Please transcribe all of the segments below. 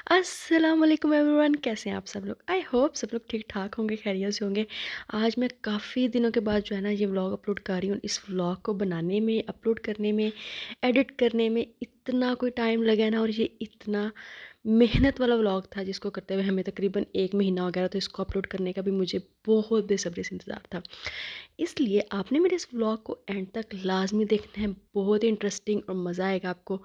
अस्सलाम वालेकुम एवरीवन, कैसे हैं आप सब लोग। आई होप सब लोग ठीक ठाक होंगे, खैरियत से होंगे। आज मैं काफ़ी दिनों के बाद जो है ना ये व्लॉग अपलोड कर रही हूँ। इस व्लॉग को बनाने में, अपलोड करने में, एडिट करने में इतना कोई टाइम लगा ना, और ये इतना मेहनत वाला व्लॉग था जिसको करते हुए हमें तकरीबन 1 महीना हो गया था। तो इसको अपलोड करने का भी मुझे बहुत बेसब्री से इंतज़ार था। इसलिए आपने मेरे इस व्लॉग को एंड तक लाजमी देखना है, बहुत ही इंटरेस्टिंग और मज़ा आएगा आपको।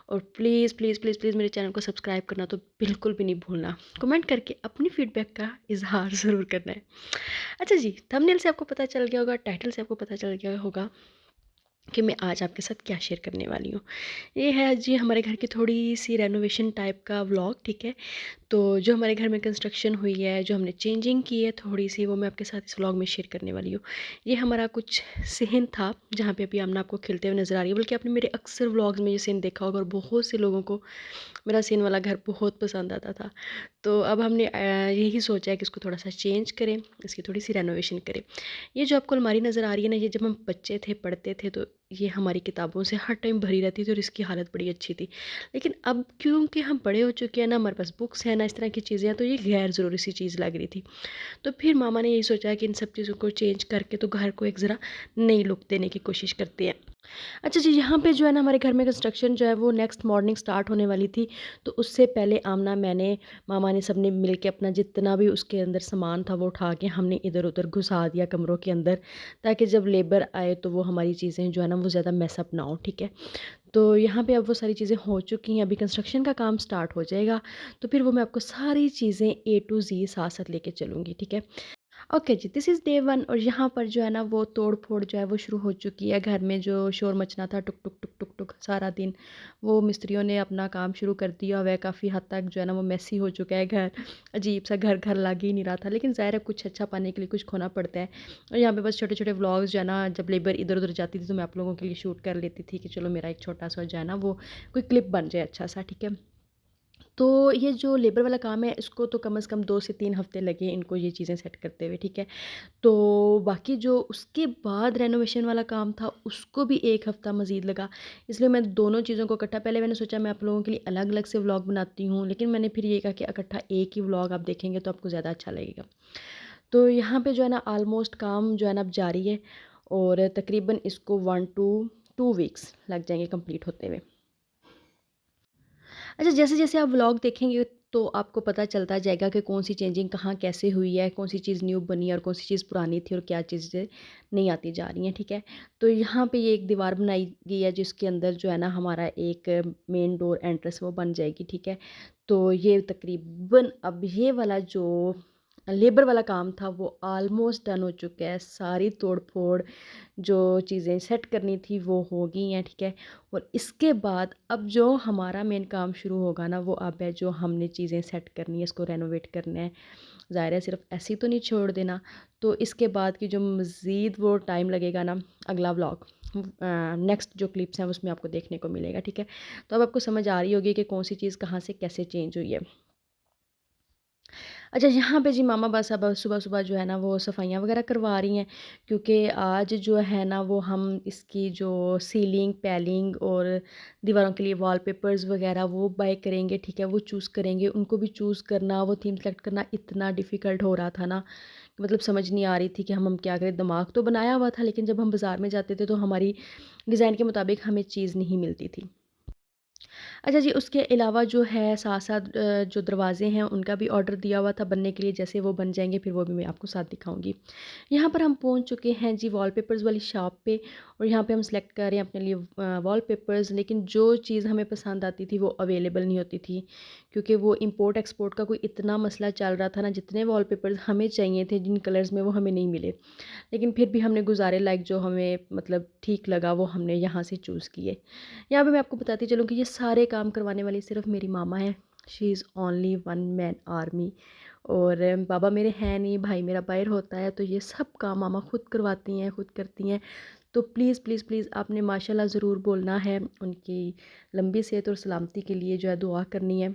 और प्लीज़ प्लीज़ प्लीज़ प्लीज़ मेरे चैनल को सब्सक्राइब करना तो बिल्कुल भी नहीं भूलना। कमेंट करके अपनी फीडबैक का इजहार ज़रूर करना है। अच्छा जी, थंबनेल से आपको पता चल गया होगा, टाइटल से आपको पता चल गया होगा कि मैं आज आपके साथ क्या शेयर करने वाली हूँ। ये है जी हमारे घर की थोड़ी सी रेनोवेशन टाइप का व्लॉग, ठीक है। तो जो हमारे घर में कंस्ट्रक्शन हुई है, जो हमने चेंजिंग की है थोड़ी सी, वो मैं आपके साथ इस व्लॉग में शेयर करने वाली हूँ। ये हमारा कुछ सीन था जहाँ पे अभी आमना आपको खिलते हुए नज़र आ रही है। बल्कि आपने मेरे अक्सर व्लॉग्स में ये सीन देखा होगा और बहुत से लोगों को मेरा सीन वाला घर बहुत पसंद आता था। तो अब हमने यही सोचा है कि इसको थोड़ा सा चेंज करें, इसकी थोड़ी सी रेनोवेशन करें। ये जो आपको अलमारी नज़र आ रही है ना, ये जब हम बच्चे थे, पढ़ते थे, तो ये हमारी किताबों से हर टाइम भरी रहती थी और इसकी हालत बड़ी अच्छी थी। लेकिन अब क्योंकि हम बड़े हो चुके हैं ना, हमारे पास बुक्स हैं ना, इस तरह की चीज़ें हैं, तो ये गैर ज़रूरी सी चीज़ लग रही थी। तो फिर मामा ने यही सोचा कि इन सब चीज़ों को चेंज करके तो घर को एक ज़रा नई लुक देने की कोशिश करते हैं। अच्छा जी, यहाँ पे जो है ना हमारे घर में कंस्ट्रक्शन जो है वो नेक्स्ट मॉर्निंग स्टार्ट होने वाली थी। तो उससे पहले आमना, मैंने, मामा ने, सबने मिल के अपना जितना भी उसके अंदर सामान था वो उठा के हमने इधर-उधर घुसा दिया कमरों के अंदर, ताकि जब लेबर आए तो वो हमारी चीज़ें जो है ना वो ज़्यादा मैस अप ना हो, ठीक है। तो यहाँ पे अब वो सारी चीज़ें हो चुकी हैं, अभी कंस्ट्रक्शन का काम स्टार्ट हो जाएगा, तो फिर वो मैं आपको सारी चीज़ें ए टू ज़ी साथ-साथ लेके चलूँगी, ठीक है। ओके जी, दिस इज़ डे 1। और यहाँ पर जो है ना वो तोड़-फोड़ जो है वो शुरू हो चुकी है। घर में जो शोर मचना था, टुक, टुक, टुक, टुक, टुक सारा दिन, वो मिस्त्रियों ने अपना काम शुरू कर दिया हुआ है। काफ़ी हद तक जो है ना वो मेसी हो चुका है घर। अजीब-सा घर घर लग ही नहीं रहा था, लेकिन ज़ाहिर है कुछ अच्छा पाने के लिए कुछ खोना पड़ता है। और यहाँ पे बस छोटे-छोटे व्लॉग्स जो है ना, जब लेबर इधर-उधर जाती थी तो मैं आप लोगों के लिए शूट कर लेती थी कि चलो मेरा एक छोटा-सा जो है ना वो कोई क्लिप बन जाए अच्छा-सा, ठीक है। तो ये जो लेबर वाला काम है, इसको तो कम से कम 2 से 3 हफ़्ते लगे इनको ये चीज़ें सेट करते हुए, ठीक है। तो बाकी जो उसके बाद रेनोवेशन वाला काम था, उसको भी 1 हफ़्ता मज़ीद लगा। इसलिए मैं दोनों चीज़ों को इकट्ठा, पहले मैंने सोचा मैं आप लोगों के लिए अलग-अलग से व्लॉग बनाती हूँ, लेकिन मैंने फिर ये कहा कि इकट्ठा एक ही व्लॉग आप देखेंगे तो आपको ज़्यादा अच्छा लगेगा। तो यहाँ पे जो है ना ऑलमोस्ट काम जो है ना अब जारी है, और तकरीबन इसको 1 टू 2 वीक्स लग जाएँगे कंप्लीट होते हुए। अच्छा, जैसे-जैसे आप व्लॉग देखेंगे तो आपको पता चलता जाएगा कि कौन-सी चेंजिंग कहाँ कैसे हुई है, कौन-सी चीज़ न्यू बनी है और कौन-सी चीज़ पुरानी थी और क्या चीज़ें नई आती जा रही हैं, ठीक है। तो यहाँ पे ये एक दीवार बनाई गई है जिसके अंदर जो है ना हमारा एक मेन डोर एंट्रेंस वो बन जाएगी, ठीक है। तो ये तकरीबन अब ये वाला जो लेबर वाला काम था वो ऑलमोस्ट डन हो चुका है। सारी तोड़-फोड़ जो चीज़ें सेट करनी थी वो हो गई हैं, ठीक है। और इसके बाद अब जो हमारा मेन काम शुरू होगा ना, वो अब है जो हमने चीज़ें सेट करनी है, इसको रेनोवेट करना है। ज़ाहिर है सिर्फ़ ऐसे ही तो नहीं छोड़ देना। तो इसके बाद की जो मज़ीद वो टाइम लगेगा ना, अगला व्लॉग नेक्स्ट जो क्लिप्स हैं उसमें आपको देखने को मिलेगा, ठीक है। तो अब आपको समझ आ रही होगी कि कौन-सी चीज़ कहाँ से कैसे चेंज हुई है। अच्छा, यहाँ पे जी मामा बस अब सुबह-सुबह जो है ना वो सफाइयाँ वगैरह करवा रही हैं, क्योंकि आज जो है ना वो हम इसकी जो सीलिंग, पैलिंग और दीवारों के लिए वॉलपेपर्स वगैरह वो बाय करेंगे, ठीक है, वो चूज़ करेंगे। उनको भी चूज़ करना, वो थीम सेलेक्ट करना इतना डिफ़िकल्ट हो रहा था ना, मतलब समझ नहीं आ रही थी कि हम क्या करें। दिमाग तो बनाया हुआ था, लेकिन जब हम बाज़ार में जाते थे तो हमारी डिज़ाइन के मुताबिक हमें चीज़ नहीं मिलती थी। अच्छा जी, उसके अलावा जो है साथ-साथ जो दरवाज़े हैं उनका भी ऑर्डर दिया हुआ था बनने के लिए, जैसे वो बन जाएँगे फिर वो भी मैं आपको साथ दिखाऊँगी। यहाँ पर हम पहुँच चुके हैं जी वॉलपेपर्स वाली शॉप पे, और यहाँ पे हम सेलेक्ट कर रहे हैं अपने लिए वॉलपेपर्स, लेकिन जो चीज़ हमें पसंद आती थी वो अवेलेबल नहीं होती थी, क्योंकि वो इम्पोर्ट एक्सपोर्ट का कोई इतना मसला चल रहा था ना, जितने वॉलपेपर्स हमें चाहिए थे जिन कलर्स में वो हमें नहीं मिले। लेकिन फिर भी हमने गुज़ारे लायक जो हमें मतलब ठीक लगा वो हमने यहाँ से चूज़ किए। यहाँ पे मैं आपको बताती चलूँ कि ये सारे काम करवाने वाली सिर्फ़ मेरी मामा है। She is only one man army. और बाबा मेरे हैं नहीं, भाई मेरा बाहर होता है, तो ये सब काम मामा खुद करवाती हैं, खुद करती हैं। तो प्लीज़, प्लीज़, प्लीज़ आपने माशाल्लाह ज़रूर बोलना है। उनकी लंबी सेहत और सलामती के लिए जो है दुआ करनी है।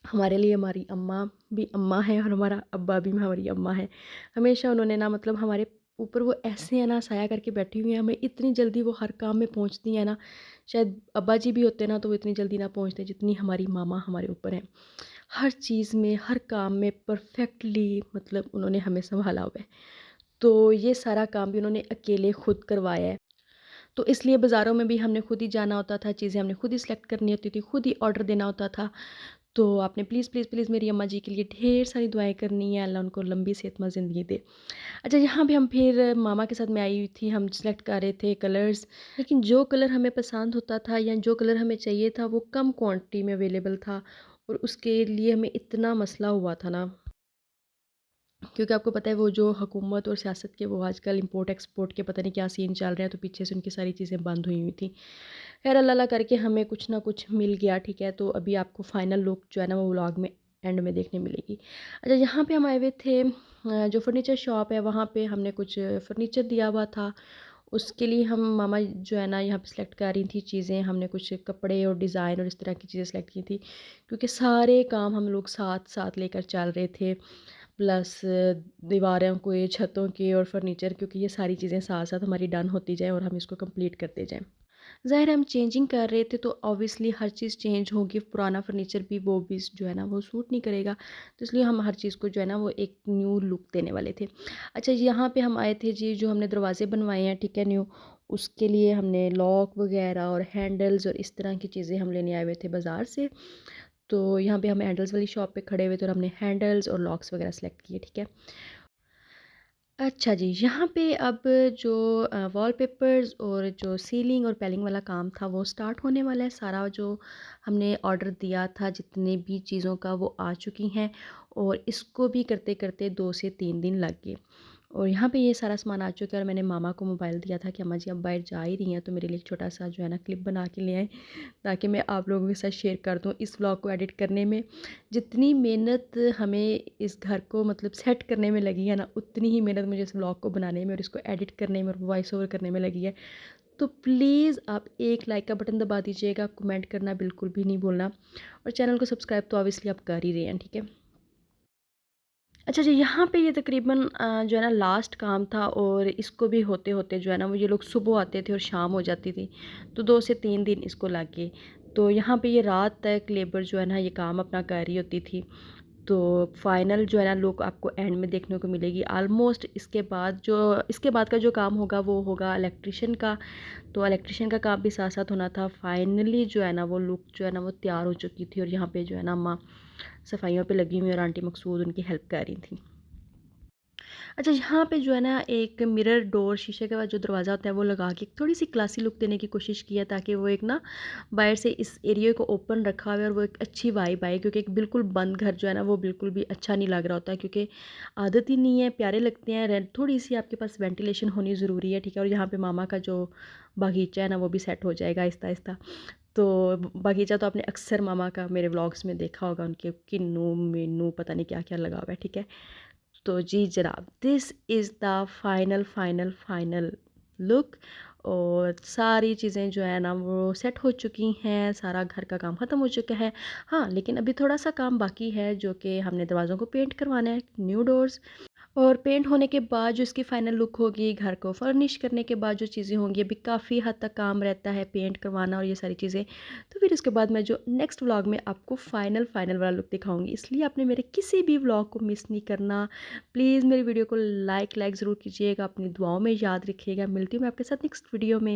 हमारे लिए हमारी अम्मा भी अम्मा है और हमारा अब्बा भी हमारी अम्मा है। हमेशा उन्होंने ना मतलब हमारे ऊपर वो ऐसे है ना साया करके बैठी हुई हैं, हमें इतनी जल्दी वो हर काम में पहुँचती हैं ना, शायद अब्बा जी भी होते ना तो वो इतनी जल्दी ना पहुँचते जितनी हमारी मामा हमारे ऊपर हैं। हर चीज़ में, हर काम में परफ़ेक्टली मतलब उन्होंने हमें सँभाला हुआ है। तो ये सारा काम भी उन्होंने अकेले खुद करवाया है। तो इसलिए बाज़ारों में भी हमने खुद ही जाना होता था, चीज़ें हमने खुद ही सेलेक्ट करनी होती थी, खुद ही ऑर्डर देना होता था। तो आपने प्लीज़, प्लीज़, प्लीज़ मेरी अम्मा जी के लिए ढेर सारी दुआएँ करनी है, अल्लाह उनको लंबी सेहतमंद ज़िंदगी दे। अच्छा, यहाँ पे हम फिर मामा के साथ मैं आई हुई थी, हम सेलेक्ट कर रहे थे कलर्स, लेकिन जो कलर हमें पसंद होता था या जो कलर हमें चाहिए था, वो कम क्वांटिटी में अवेलेबल था और उसके लिए हमें इतना मसला हुआ था ना, क्योंकि आपको पता है वो जो हुकूमत और सियासत के वो आजकल इंपोर्ट एक्सपोर्ट के पता नहीं क्या सीन चल रहे हैं, तो पीछे से उनकी सारी चीज़ें बंद हुई हुई थी। खैर अल्लाह अल्लाह करके हमें कुछ ना कुछ मिल गया, ठीक है? तो अभी आपको फाइनल लुक जो है ना वो व्लॉग में एंड में देखने मिलेगी। अच्छा, यहाँ पे हम आए हुए थे जो फर्नीचर शॉप है वहाँ पे हमने कुछ फर्नीचर दिया हुआ था। उसके लिए हम मामा जो है ना यहाँ पे सेलेक्ट कर रही थी चीज़ें, हमने कुछ कपड़े और डिज़ाइन और इस तरह की चीज़ें सेलेक्ट की थी, क्योंकि सारे काम हम लोग साथ-साथ लेकर चल रहे थे। प्लस दीवारों के, छतों के और फर्नीचर, क्योंकि ये सारी चीज़ें साथ-साथ हमारी डन होती जाएँ और हम इसको कंप्लीट करते जाएँ। ज़ाहिर है हम चेंजिंग कर रहे थे तो ऑब्वियसली हर चीज़ चेंज होगी, पुराना फर्नीचर भी वो भी जो है ना वो सूट नहीं करेगा। तो इसलिए हम हर चीज़ को जो है ना वो एक न्यू लुक देने वाले थे। अच्छा, यहाँ पे हम आए थे जी, जो हमने दरवाज़े बनवाए हैं, ठीक है, न्यू, उसके लिए हमने लॉक वग़ैरह और हैंडल्स और इस तरह की चीज़ें हम लेने आए हुए थे बाज़ार से। तो यहाँ पे हम हैंडल्स वाली शॉप पे खड़े हुए थे और हमने हैंडल्स और लॉक्स वग़ैरह सेलेक्ट किए, ठीक है। अच्छा जी, यहाँ पे अब जो वॉलपेपर्स और जो सीलिंग और पेलिंग वाला काम था वो स्टार्ट होने वाला है। सारा जो हमने ऑर्डर दिया था जितने भी चीज़ों का वो आ चुकी हैं और इसको भी करते-करते 2 से 3 दिन लग गए। और यहाँ पे ये सारा सामान आ चुका है और मैंने मामा को मोबाइल दिया था कि अम्मा जी अब बाहर जा ही रही हैं तो मेरे लिए एक छोटा-सा जो है ना क्लिप बना के ले आएँ, ताकि मैं आप लोगों के साथ शेयर कर दूँ। इस व्लॉग को एडिट करने में जितनी मेहनत हमें इस घर को मतलब सेट करने में लगी है ना, उतनी ही मेहनत मुझे इस व्लॉग को बनाने में और इसको एडिट करने में और वॉइस ओवर करने में लगी है। तो प्लीज़ आप एक लाइक का बटन दबा दीजिएगा, कमेंट करना बिल्कुल भी नहीं भूलना और चैनल को सब्सक्राइब तो ऑब्वियसली आप कर ही रहे हैं, ठीक है। अच्छा जी, यहाँ पे ये तकरीबन जो है ना लास्ट काम था और इसको भी होते-होते जो है ना वो ये लोग सुबह आते थे और शाम हो जाती थी। तो 2 से 3 दिन इसको लग गए। तो यहाँ पे ये रात तक लेबर जो है ना ये काम अपना कर रही होती थी। तो फाइनल जो है ना लुक आपको एंड में देखने को मिलेगी। ऑलमोस्ट इसके बाद का जो काम होगा वो होगा इलेक्ट्रिशियन का। तो इलेक्ट्रिशियन का काम भी साथ-साथ होना था। फाइनली जो है ना वो लुक जो है ना वो तैयार हो चुकी थी और यहाँ पे जो है ना अम्मा सफाइयों पे लगी हुई और आंटी मकसूद उनकी हेल्प कर रही थी। अच्छा, यहाँ पे जो है ना एक मिरर डोर, शीशे के बाद जो दरवाज़ा होता है वो लगा के थोड़ी-सी क्लासी लुक देने की कोशिश की है, ताकि वो एक ना बाहर से इस एरिया को ओपन रखा हुआ है और वो एक अच्छी वाइब आए, क्योंकि एक बिल्कुल बंद घर जो है ना वो बिल्कुल भी अच्छा नहीं लग रहा होता है, क्योंकि आदत ही नहीं है, प्यारे लगते हैं। थोड़ी-सी आपके पास वेंटिलेशन होनी ज़रूरी है, ठीक है। और यहाँ पे मामा का जो बागीचा है ना वो भी सेट हो जाएगा आहिस्ता-आहिस्ता। तो बागीचा तो आपने अक्सर मामा का मेरे व्लॉग्स में देखा होगा, उनके किन्नू, मीनू पता नहीं क्या-क्या लगा हुआ है, ठीक है। तो जी जनाब, this is the final look और सारी चीज़ें जो है ना वो सेट हो चुकी हैं, सारा घर का काम ख़त्म हो चुका है। हाँ, लेकिन अभी थोड़ा-सा काम बाकी है, जो कि हमने दरवाज़ों को पेंट करवाना है, न्यू डोर्स। और पेंट होने के बाद जो इसकी फाइनल लुक होगी, घर को फर्निश करने के बाद जो चीज़ें होंगी, अभी काफ़ी हद तक काम रहता है पेंट करवाना और ये सारी चीज़ें। तो फिर उसके बाद मैं जो नेक्स्ट व्लॉग में आपको फाइनल वाला लुक दिखाऊंगी, इसलिए आपने मेरे किसी भी व्लॉग को मिस नहीं करना। प्लीज़ मेरी वीडियो को लाइक ज़रूर कीजिएगा, अपनी दुआओं में याद रखिएगा। मिलती हूँ मैं आपके साथ नेक्स्ट वीडियो में।